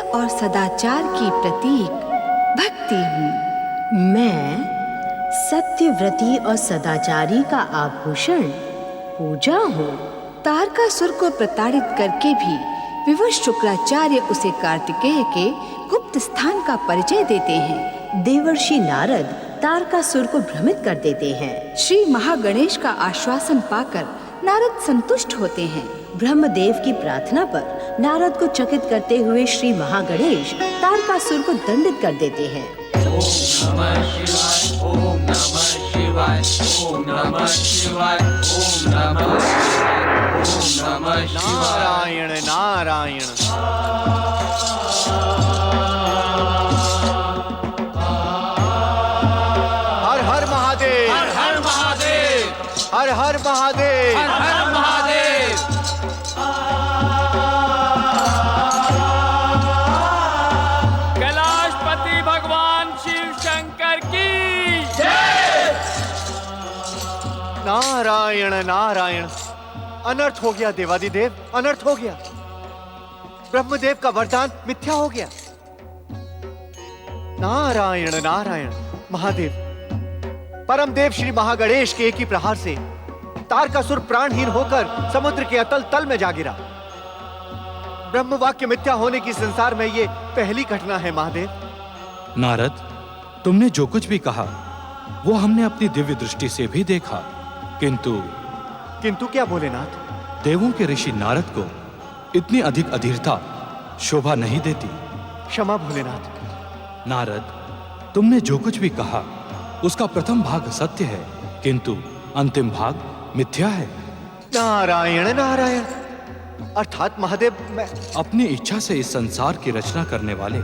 और सदाचार की प्रतीक भक्ति हूँ। मैं सत्यव्रती और सदाचारी का आभूषण पूजा हूँ। तारकासुर को प्रताड़ित करके भी विवश शुक्राचार्य उसे कार्तिकेय के गुप्त स्थान का परिचय देते हैं। देवर्षि नारद तारकासुर को भ्रमित कर देते हैं। श्री महागणेश का आश्वासन पाकर नारद संतुष्ट होते हैं। ब्रह्मदेव की प्रार्थना पर नारद को चकित करते हुए श्री महागणेश तारकासुर को दंडित कर देते हैं। ओम नमः शिवाय, ओम नमः शिवाय, ओम नमः शिवाय, ओम नमः शिवाय। नारायण नारायण। हर हर महादेव, हर हर महादेव, हर हर महादेव, हर हर महादेव। कैलाशपति भगवान शिव शंकर की जय। नारायण नारायण। अनर्थ हो गया देवादिदेव, अनर्थ हो गया। ब्रह्मदेव का वरदान मिथ्या हो गया। नारायण नारायण। महादेव, परमदेव श्री महागणेश के एक ही प्रहार से तारकासुर प्राणहीन होकर समुद्र के अतल तल में जा गिरा। ब्रह्मवाक्य मिथ्या होने की संसार में ये पहली घटना है महादेव। नारद, तुमने जो कुछ भी कहा वो हमने अपनी दिव्य दृष्टि से भी देखा, किंतु क्या भोलेनाथ? देवों के ऋषि नारद को इतनी अधिक अधीरता शोभा नहीं देती। क्षमा भोलेनाथ। नारद, तुमने जो कुछ भी कहा उसका प्रथम भाग सत्य है, किंतु अंतिम भाग मिथ्या है। नारायण नारायण। अर्थात महादेव, मैं अपनी इच्छा से इस संसार की रचना करने वाले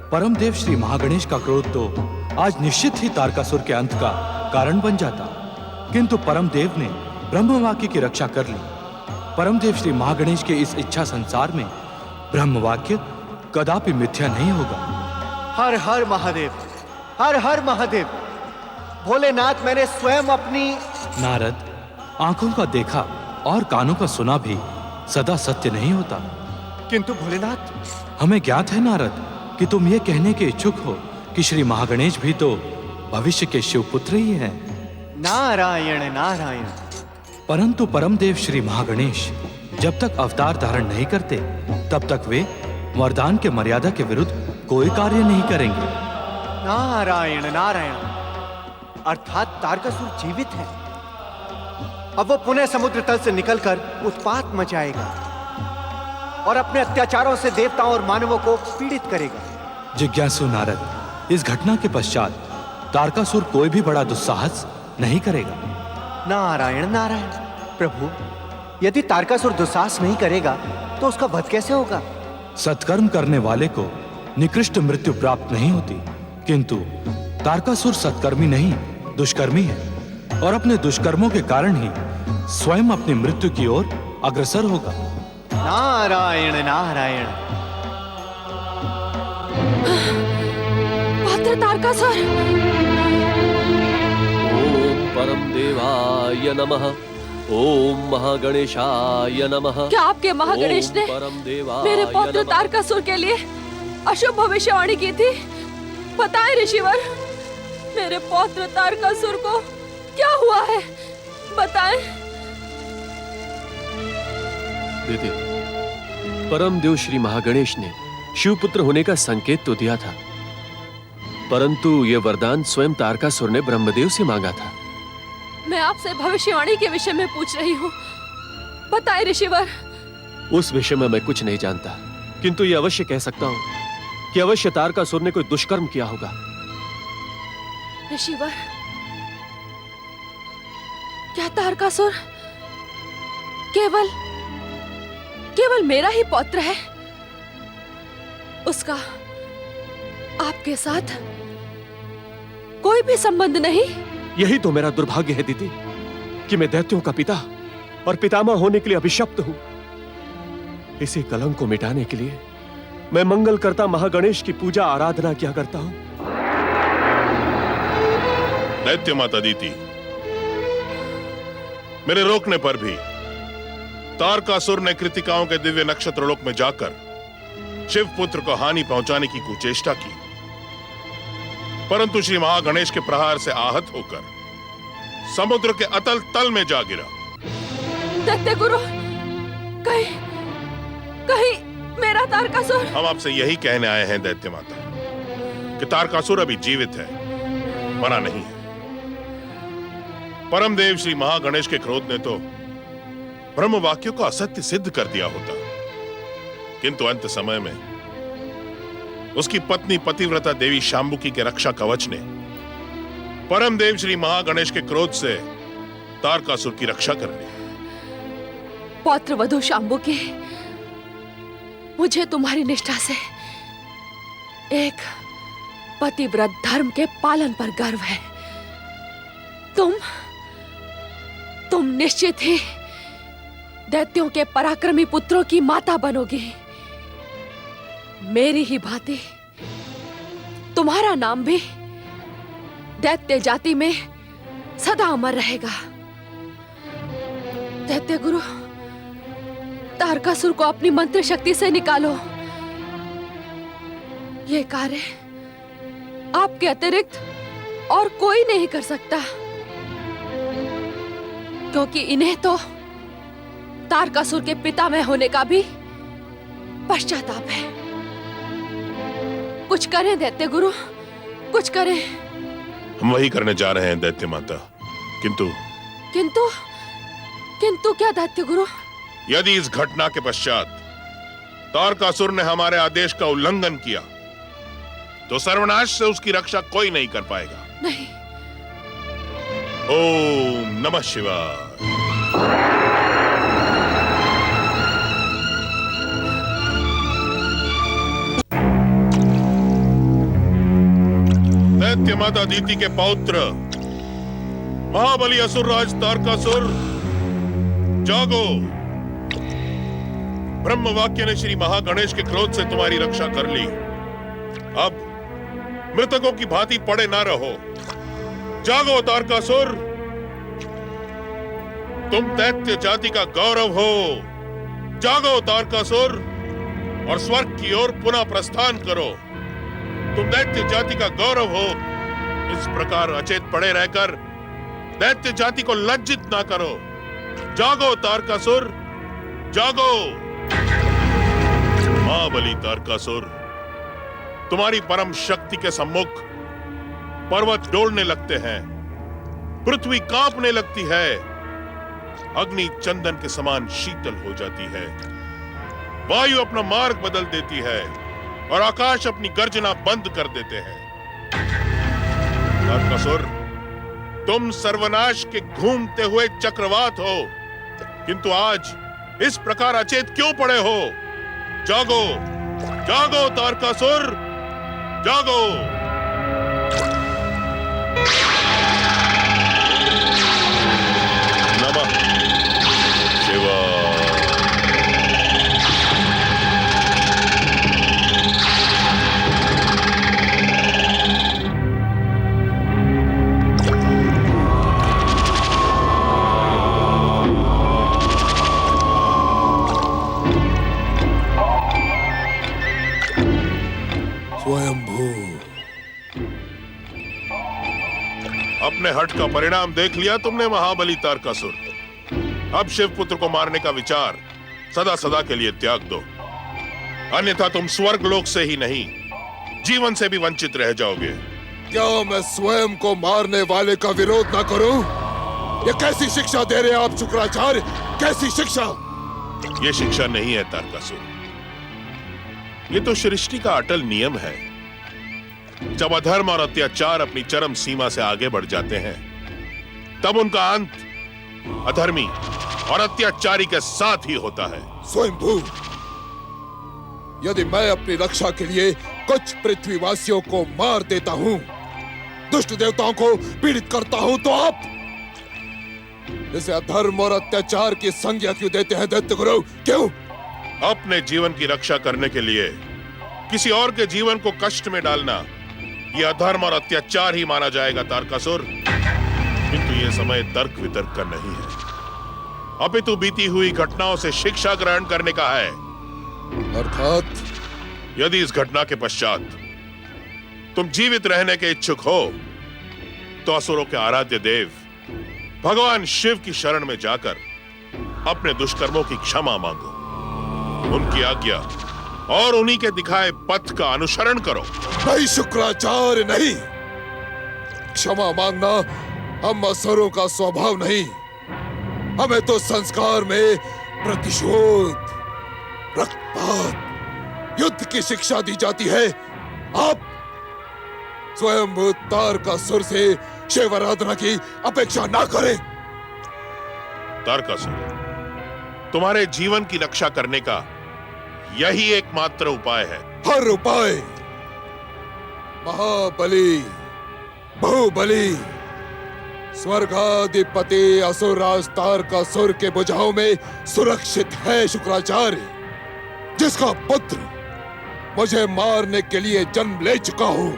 परमदेव श्री महागणेश का क्रोध तो आज निश्चित ही तारकासुर के अंत का कारण बन जाता, किंतु परमदेव ने ब्रह्मवाक्य की रक्षा कर ली। परमदेव श्री महागणेश के इस इच्छा संसार में ब्रह्मवाक्य कदापि मिथ्या नहीं होगा। हर हर महादेव, हर हर महादेव। भोलेनाथ, मैंने स्वयं अपनी नारद, आंखों का देखा और कानों का सुना भी सदा सत्य नहीं होता। किंतु भोलेनाथ, हमें ज्ञात है नारद कि तुम ये कहने के इच्छुक हो कि श्री महागणेश भी तो भविष्य के शिवपुत्र ही हैं। नारायण नारायण। परंतु परमदेव श्री महागणेश जब तक अवतार धारण नहीं करते तब तक वे वरदान के मर्यादा के विरुद्ध कोई कार्य नहीं करेंगे। नारायण नारायण। अर्थात तारकासुर जीवित है। अब वो पुनः समुद्र तल से निकलकर उत्पात मचाएगा और अपने अत्याचारों से देवताओं और मानवों को पीड़ित करेगा। जिज्ञासु नारद, इस घटना के पश्चात तारकासुर कोई भी बड़ा दुस्साहस नहीं करेगा। नारायण नारायण। प्रभु, यदि तारकासुर दुस्साहस नहीं करेगा तो उसका वध कैसे होगा? सत्कर्म करने वाले को निकृष्ट मृत्यु प्राप्त नहीं होती, किंतु तारकासुर सत्कर्मी नहीं दुष्कर्मी है और अपने दुष्कर्मों के कारण ही स्वयं अपनी मृत्यु की ओर अग्रसर होगा। नारायण नारायण। पुत्र तारकासुर। ओम परम देवाय नमः, ओम महागणेशाय नमः। क्या आपके महागणेश ने मेरे पौत्र तारकासुर के लिए अशुभ भविष्यवाणी की थी? बताएं ऋषिवर, मेरे पौत्र तारकासुर को क्या हुआ है? बताएं। दीदी, परम देव श्री महागणेश ने शिवपुत्र होने का संकेत तो दिया था, परंतु यह वरदान स्वयं तारकासुर ने ब्रह्मदेव से मांगा था। मैं आपसे भविष्यवाणी के विषय में पूछ रही हूँ, बताएं ऋषिवर। उस विषय में मैं कुछ नहीं जानता, किंतु यह अवश्य कह सकता हूँ कि अवश्य तारकासुर ने कोई दुष्कर्म किया होगा। ऋषिवर, क्या तारकासुर केवल मेरा ही पौत्र है? उसका आपके साथ कोई भी संबंध नहीं? यही तो मेरा दुर्भाग्य है दीदी कि मैं दैत्यों का पिता और पितामह होने के लिए अभिशप्त हूं। इसी कलंक को मिटाने के लिए मैं मंगलकर्ता महागणेश की पूजा आराधना किया करता हूं। दैत्य माता दीति, मेरे रोकने पर भी तारकासुर ने कृतिकाओं के दिव्य नक्षत्र लोक में जाकर शिव पुत्र को हानि पहुंचाने की कुचेष्टा की, परंतु श्री महागणेश के प्रहार से आहत होकर समुद्र के अतल तल में जा गिरा। दैत्य गुरु, कहीं कहीं मेरा तारकासुर। हम आपसे यही कहने आए हैं दैत्य माता कि तारकासुर अभी जीवित है, मरा नहीं है। परमदेव श्री महागणेश के क्रोध ने तो ब्रह्म वाक्यों को असत्य सिद्ध कर दिया होता, किंतु अंत समय में उसकी पत्नी पतिव्रता देवी शांबुकी के रक्षा कवच ने परमदेव श्री महागणेश के क्रोध से तारकासुर की रक्षा कर ली। पौत्र वधु शांबुकी, मुझे तुम्हारी निष्ठा से एक पतिव्रत धर्म के पालन पर गर्व है। तुम निश्चित ही दैत्यों के पराक्रमी पुत्रों की माता बनोगी। मेरी ही भांति तुम्हारा नाम भी दैत्य जाति में सदा अमर रहेगा। दैत्य गुरु, तारकासुर को अपनी मंत्र शक्ति से निकालो। ये कार्य आपके अतिरिक्त और कोई नहीं कर सकता, क्योंकि इन्हें तो तारकासुर के पिता में होने का भी पश्चाताप है। कुछ करें दैत्य गुरु, कुछ करें। हम वही करने जा रहे हैं दैत्य माता, किंतु किंतु किंतु क्या दैत्य गुरु? यदि इस घटना के पश्चात तारकासुर ने हमारे आदेश का उल्लंघन किया तो सर्वनाश से उसकी रक्षा कोई नहीं कर पाएगा। नहीं। ओम नमः शिवाय। दैत्य माता अदिति के पौत्र महाबली असुर राज तारकासुर, जागो। ब्रह्म वाक्य ने श्री महागणेश के क्रोध से तुम्हारी रक्षा कर ली। अब मृतकों की भांति पड़े ना रहो। जागो तारकासुर, तुम दैत्य जाति का गौरव हो। जागो तारकासुर और स्वर्ग की ओर पुनः प्रस्थान करो। तुम दैत्य जाति का गौरव हो। इस प्रकार अचेत पड़े रहकर दैत्य जाति को लज्जित ना करो। जागो तारकासुर, जागो। महाबली तारकासुर, तुम्हारी परम शक्ति के सम्मुख पर्वत डोलने लगते हैं, पृथ्वी कांपने लगती है, अग्नि चंदन के समान शीतल हो जाती है, वायु अपना मार्ग बदल देती है और आकाश अपनी गर्जना बंद कर देते हैं। तारकासुर, तुम सर्वनाश के घूमते हुए चक्रवात हो, किंतु आज इस प्रकार अचेत क्यों पड़े हो? जागो, जागो तारकासुर, जागो। नमः शिवाय। अपने हठ का परिणाम देख लिया तुमने महाबली तारकासुर। अब शिव पुत्र को मारने का विचार सदा सदा के लिए त्याग दो, अन्यथा तुम स्वर्ग लोक से ही नहीं जीवन से भी वंचित रह जाओगे। क्या मैं स्वयं को मारने वाले का विरोध ना करूं? ये कैसी शिक्षा दे रहे हैं आप शुक्राचार्य? कैसी शिक्षा? ये शिक्षा नहीं है तारकासुर, ये तो सृष्टि का अटल नियम है। जब अधर्म और अत्याचार अपनी चरम सीमा से आगे बढ़ जाते हैं, तब उनका अंत अधर्मी और अत्याचारी के साथ ही होता है। स्वयंभू, यदि मैं अपनी रक्षा के लिए कुछ पृथ्वीवासियों को मार देता हूं, दुष्ट देवताओं को पीड़ित करता हूं, तो आप इसे अधर्म और अत्याचार की संज्ञा क्यों देते हैं दैत्य गुरु? क्यों? अपने जीवन की रक्षा करने के लिए किसी और के जीवन को कष्ट में डालना यह अधर्म और अत्याचार ही माना जाएगा तारकासुर। किंतु यह समय तर्क वितर्क का नहीं है, अपितु बीती हुई घटनाओं से शिक्षा ग्रहण करने का है। अर्थात यदि इस घटना के पश्चात तुम जीवित रहने के इच्छुक हो तो असुरों के आराध्य देव भगवान शिव की शरण में जाकर अपने दुष्कर्मों की क्षमा मांगो, उनकी आज्ञा और उन्हीं के दिखाए पथ का अनुसरण करो। नहीं शुक्राचार्य, नहीं। क्षमा मांगना हम असुरों का स्वभाव नहीं। हमें तो संस्कार में प्रतिशोध, रक्तपात, युद्ध की शिक्षा दी जाती है। आप स्वयं तारकासुर से शिव आराधना की अपेक्षा ना करें। तारकासुर, तुम्हारे जीवन की रक्षा करने का यही एकमात्र उपाय है। हर उपाय महाबली, बहुबली, स्वर्गाधिपति असुरराज तारकासुर के भुजाओं में सुरक्षित है शुक्राचार्य, जिसका पुत्र मुझे मारने के लिए जन्म ले चुका हूं।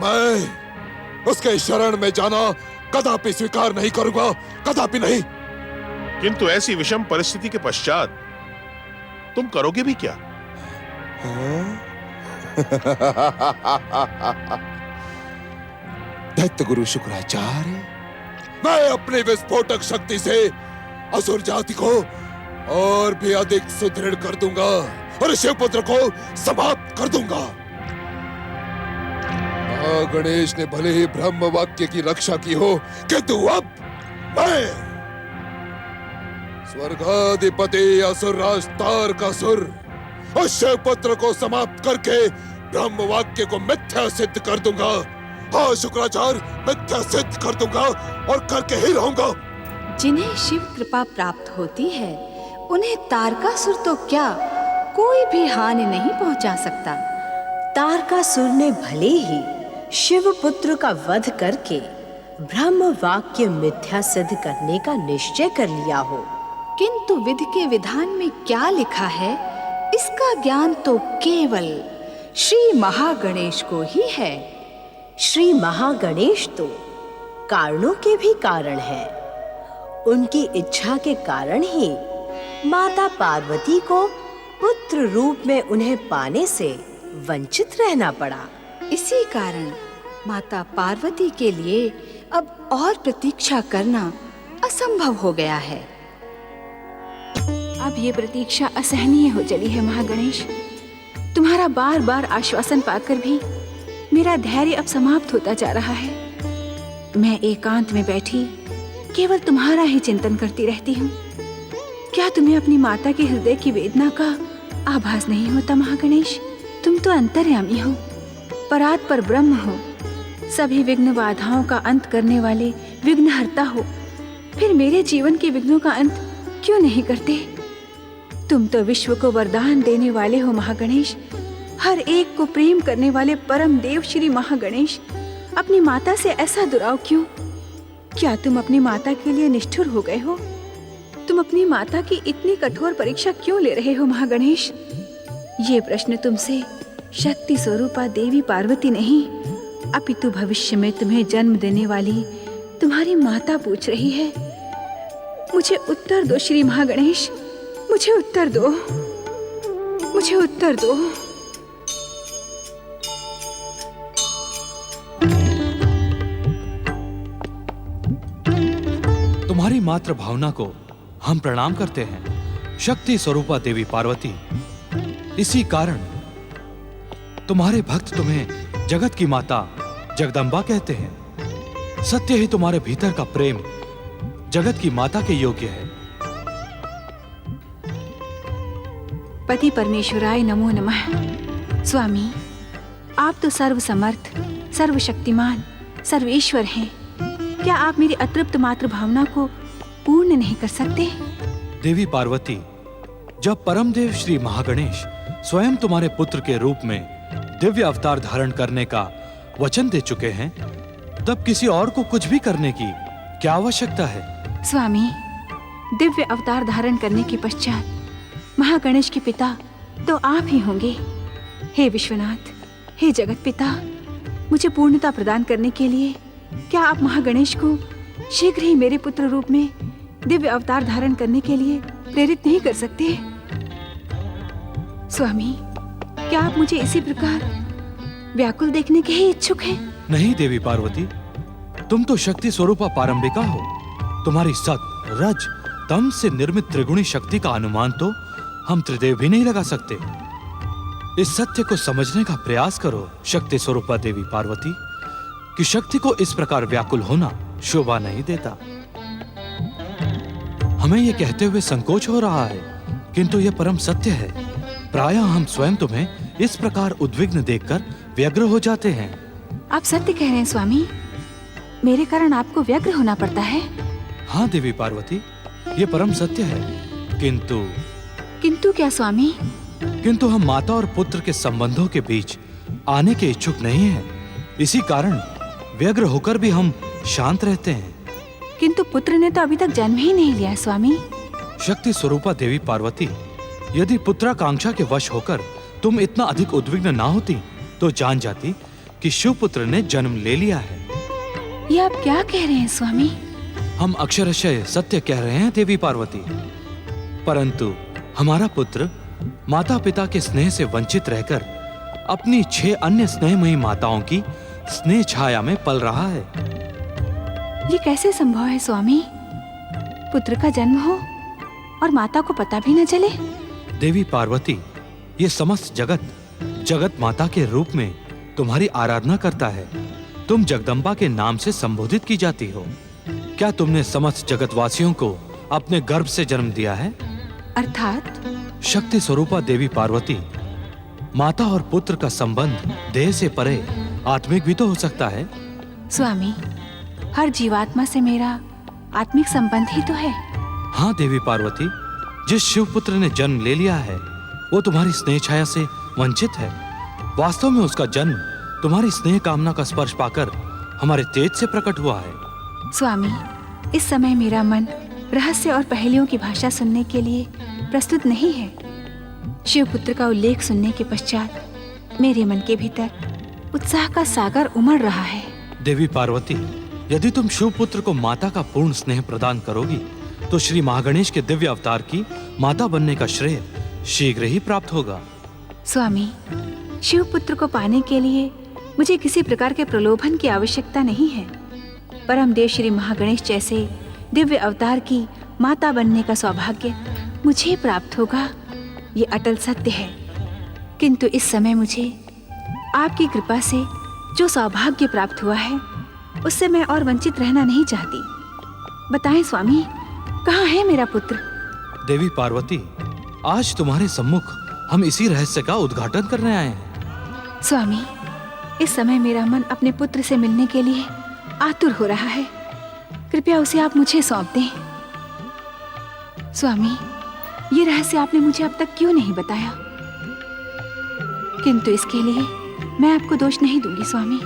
मैं उसके शरण में जाना कदापि स्वीकार नहीं करूंगा, कदापि नहीं। किंतु ऐसी विषम परिस्थिति के पश्चात तुम करोगे भी क्या? दैत्य गुरु शुक्राचार्य, मैं अपनी विस्फोटक शक्ति से असुर जाति को और भी अधिक सुदृढ़ कर दूंगा और शिवपुत्र को समाप्त कर दूंगा। गणेश ने भले ही ब्रह्म वाक्य की रक्षा की हो, किंतु अब मैं स्वर्गाधिपति असुरराज तारकासुर और शिवपुत्र को समाप्त करके ब्रह्म वाक्य को मिथ्या सिद्ध कर दूंगा। हाँ शुक्राचार्य, मिथ्या सिद्ध कर दूंगा और करके ही रहूंगा। जिन्हें शिव कृपा प्राप्त होती है उन्हें तारकासुर तो क्या कोई भी हानि नहीं पहुंचा सकता। तारकासुर ने भले ही शिवपुत्र का वध करके ब्रह्म वाक्य मिथ्या सिद्ध करने का निश्चय कर लिया हो, किंतु विधि के विधान में क्या लिखा है इसका ज्ञान तो केवल श्री महागणेश को ही है। श्री महागणेश तो कारणों के भी कारण है। उनकी इच्छा के कारण ही माता पार्वती को पुत्र रूप में उन्हें पाने से वंचित रहना पड़ा। इसी कारण माता पार्वती के लिए अब और प्रतीक्षा करना असंभव हो गया है। अब ये प्रतीक्षा असहनीय हो चली है महागणेश। तुम्हारा बार बार आश्वासन पाकर भी मेरा धैर्य अब समाप्त होता जा रहा है। मैं एकांत में बैठी केवल तुम्हारा ही चिंतन करती रहती हूँ। क्या तुम्हें अपनी माता के हृदय की वेदना का आभास नहीं होता महागणेश? तुम तो अंतर्यामी हो, परात पर ब्रह्म हो, सभी विघ्न बाधाओं का अंत करने वाले विघ्नहर्ता हो। फिर मेरे जीवन के विघ्नों का अंत क्यों नहीं करते? तुम तो विश्व को वरदान देने वाले हो महागणेश, हर एक को प्रेम करने वाले परम देव श्री महागणेश। अपनी माता से ऐसा दुराव क्यों? क्या तुम अपनी माता के लिए निष्ठुर हो गए हो? तुम अपनी माता की इतनी कठोर परीक्षा क्यों ले रहे हो महागणेश? ये प्रश्न तुमसे शक्ति स्वरूपा देवी पार्वती नहीं, अपितु भविष्य में तुम्हें जन्म देने वाली तुम्हारी माता पूछ रही है। मुझे उत्तर दो श्री महागणेश, मुझे उत्तर दो, मुझे उत्तर दो। तुम्हारी मातृ भावना को हम प्रणाम करते हैं शक्ति स्वरूपा देवी पार्वती। इसी कारण तुम्हारे भक्त तुम्हें जगत की माता जगदम्बा कहते हैं। सत्य ही तुम्हारे भीतर का प्रेम जगत की माता के योग्य है। पति परमेश्वराय नमो नमः। स्वामी, आप तो सर्व समर्थ, सर्वशक्तिमान, सर्वेश्वर हैं। क्या आप मेरी अतृप्त मातृ भावना को पूर्ण नहीं कर सकते? देवी पार्वती, जब परमदेव श्री महागणेश स्वयं तुम्हारे पुत्र के रूप में दिव्य अवतार धारण करने का वचन दे चुके हैं, तब किसी और को कुछ भी करने की क्या आवश्यकता है? स्वामी, दिव्य अवतार धारण करने के पश्चात महागणेश के पिता तो आप ही होंगे। हे विश्वनाथ, हे जगत पिता, मुझे पूर्णता प्रदान करने के लिए क्या आप महागणेश को शीघ्र ही मेरे पुत्र रूप में दिव्य अवतार धारण करने के लिए प्रेरित नहीं कर सकते? स्वामी, क्या आप मुझे इसी प्रकार व्याकुल देखने के ही इच्छुक हैं? नहीं देवी पार्वती, तुम तो शक्ति स्वरूपा पारंबिका हो। तुम्हारी सत, रज, तम से निर्मित त्रिगुणी शक्ति का अनुमान तो हम त्रिदेव भी नहीं लगा सकते। इस सत्य को समझने का प्रयास करो शक्ति स्वरूपा देवी पार्वती, कि शक्ति को इस प्रकार व्याकुल होना शोभा नहीं देता। हमें यह कहते हुए संकोच हो रहा है, किंतु यह परम सत्य है। प्रायः हम स्वयं तुम्हें इस प्रकार उद्विग्न देखकर व्यग्र हो जाते हैं। आप सत्य कह रहे हैं स्वामी, मेरे कारण आपको व्यग्र होना पड़ता है। हाँ देवी पार्वती, ये परम सत्य है, किंतु क्या स्वामी? किंतु हम माता और पुत्र के संबंधों के बीच आने के इच्छुक नहीं हैं। इसी कारण व्यग्र होकर भी हम शांत रहते हैं। किंतु पुत्र ने तो अभी तक जन्म ही नहीं लिया स्वामी। शक्ति स्वरूपा देवी पार्वती, यदि पुत्राकांक्षा के वश होकर तुम इतना अधिक उद्विग्न ना होती तो जान जाती कि शिवपुत्र ने जन्म ले लिया है। ये आप क्या कह रहे हैं स्वामी? हम अक्षरशः सत्य कह रहे हैं देवी पार्वती। परंतु हमारा पुत्र माता पिता के स्नेह से वंचित रहकर अपनी 6 अन्य स्नेहमयी माताओं की स्नेह छाया में पल रहा है। ये कैसे संभव है स्वामी? पुत्र का जन्म हो और माता को पता भी न चले? देवी पार्वती, ये समस्त जगत माता के रूप में तुम्हारी आराधना करता है। तुम जगदम्बा के नाम से संबोधित की जाती हो। क्या तुमने समस्त जगतवासियों को अपने गर्भ से जन्म दिया है? अर्थात? शक्ति स्वरूपा देवी पार्वती, माता और पुत्र का संबंध देह से परे आत्मिक भी तो हो सकता है। स्वामी, हर जीवात्मा से मेरा आत्मिक संबंध ही तो है। हाँ देवी पार्वती, जिस शिवपुत्र ने जन्म ले लिया है वो तुम्हारी स्नेह छाया से वंचित है। वास्तव में उसका जन्म तुम्हारी स्नेह कामना का स्पर्श पाकर हमारे तेज से प्रकट हुआ है। स्वामी, इस समय मेरा मन रहस्य और पहेलियों की भाषा सुनने के लिए प्रस्तुत नहीं है। शिवपुत्र का उल्लेख सुनने के पश्चात मेरे मन के भीतर उत्साह का सागर उमड़ रहा है। देवी पार्वती, यदि तुम शिवपुत्र को माता का पूर्ण स्नेह प्रदान करोगी तो श्री महागणेश के दिव्य अवतार की माता बनने का श्रेय शीघ्र ही प्राप्त होगा। स्वामी, शिवपुत्र को पाने के लिए मुझे किसी प्रकार के प्रलोभन की आवश्यकता नहीं है। परमदेव श्री महागणेश जैसे दिव्य अवतार की माता बनने का सौभाग्य मुझे प्राप्त होगा, ये अटल सत्य है। किंतु इस समय मुझे आपकी कृपा से जो सौभाग्य प्राप्त हुआ है उससे मैं और वंचित रहना नहीं चाहती। बताएं स्वामी, कहाँ है मेरा पुत्र? देवी पार्वती, आज तुम्हारे सम्मुख हम इसी रहस्य का उद्घाटन करने आए हैं। स्वामी, इस समय मेरा मन अपने पुत्र से मिलने के लिए आतुर हो रहा है। कृपया उसे आप मुझे सौंप दें। स्वामी, ये रहस्य आपने मुझे अब तक क्यों नहीं बताया? किंतु इसके लिए मैं आपको दोष नहीं दूंगी स्वामी।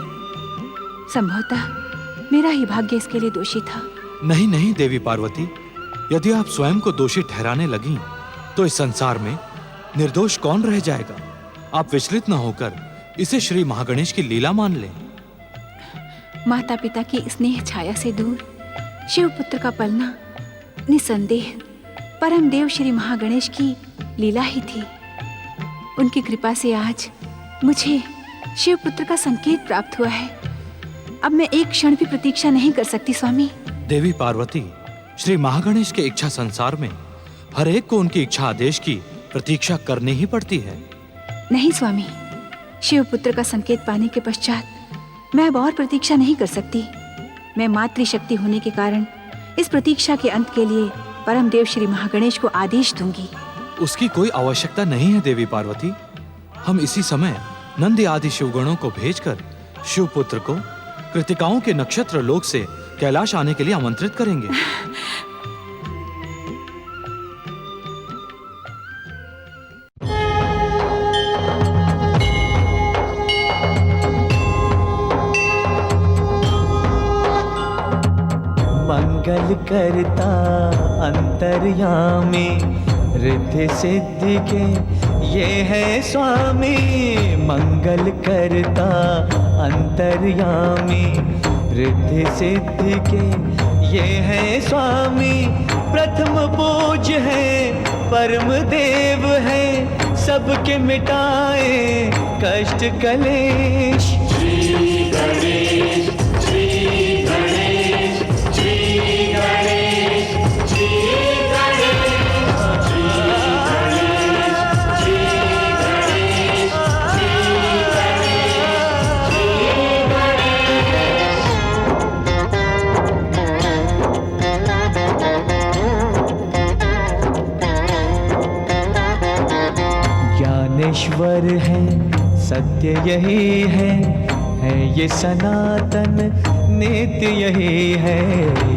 संभवतः मेरा ही भाग्य इसके लिए दोषी था। नहीं नहीं देवी पार्वती, यदि आप स्वयं को दोषी ठहराने लगी तो इस संसार में निर्दोष कौन रह जाएगा। आप विचलित न होकर इसे श्री महागणेश की लीला मान लें। माता पिता की स्नेह छाया से दूर शिवपुत्र का पलना निसंदेह परम देव श्री महागणेश की लीला ही थी। उनकी कृपा से आज मुझे शिवपुत्र का संकेत प्राप्त हुआ है। अब मैं एक क्षण भी प्रतीक्षा नहीं कर सकती स्वामी। देवी पार्वती, श्री महागणेश के इच्छा संसार में हर एक को उनकी इच्छा आदेश की प्रतीक्षा करनी ही पड़ती है। नहीं स्वामी, शिवपुत्र का संकेत पाने के पश्चात मैं अब और प्रतीक्षा नहीं कर सकती। मैं मातृशक्ति होने के कारण इस प्रतीक्षा के अंत के लिए परम देव श्री महागणेश को आदेश दूंगी। उसकी कोई आवश्यकता नहीं है देवी पार्वती। हम इसी समय नंदी आदि शिवगणों को भेजकर शिवपुत्र को कृतिकाओं के नक्षत्र लोक से कैलाश आने के लिए आमंत्रित करेंगे। मंगल करता अंतर्यामी, रिद्धि सिद्धि के ये है स्वामी। मंगल करता अंतर्यामी, रिद्धि सिद्धि के ये है स्वामी। प्रथम पूज्य है, परम देव है, सबके मिटाए कष्ट कलेश। श्री गणेश श्री गणेश श्री गणेश श्री गणेश श्री गणेश श्री गणेश श्री ज्ञानेश्वर है सत्य यही है ये सनातन नित्य यही है।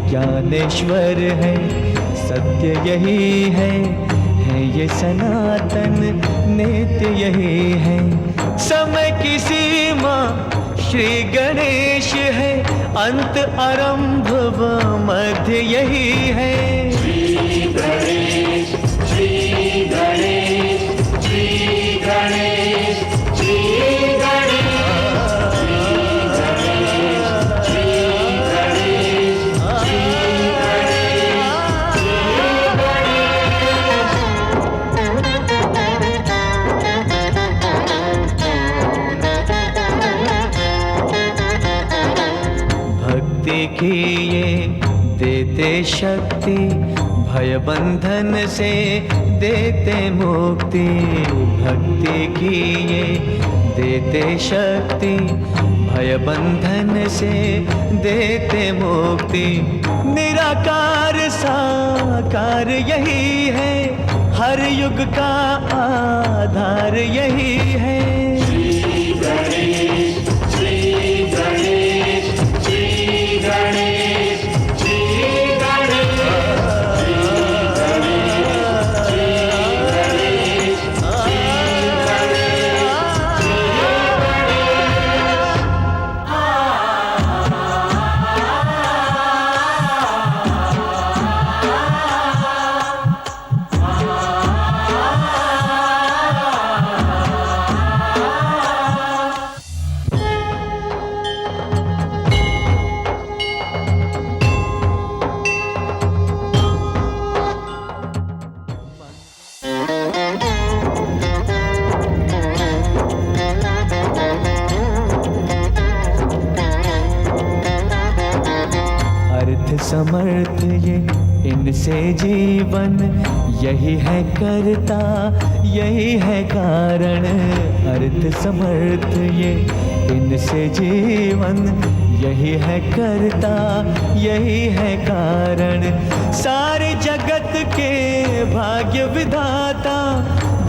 ज्ञानेश्वर है सत्य यही है ये सनातन नित्य यही है। समय की सीमा श्री गणेश है, अंत आरंभ व मध्य यही है। श्री गणेश श्री गणेश श्री गणेश श्री गणेश की ये देते शक्ति, भय बंधन से देते मुक्ति। भक्ति की ये देते शक्ति, भय बंधन से देते मुक्ति। निराकार साकार यही है, हर युग का आधार यही है। श्री गणेश श्री गणेश श्री गणेश श्री गणेश समर्थ ये इनसे जीवन, यही है करता यही है कारण। अर्थ समर्थ ये इनसे जीवन, यही है करता यही है कारण। सारे जगत के भाग्य विधाता,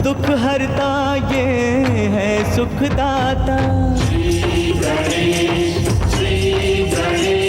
दुख हरता ये है सुखदाता। श्री गणेश श्री गणेश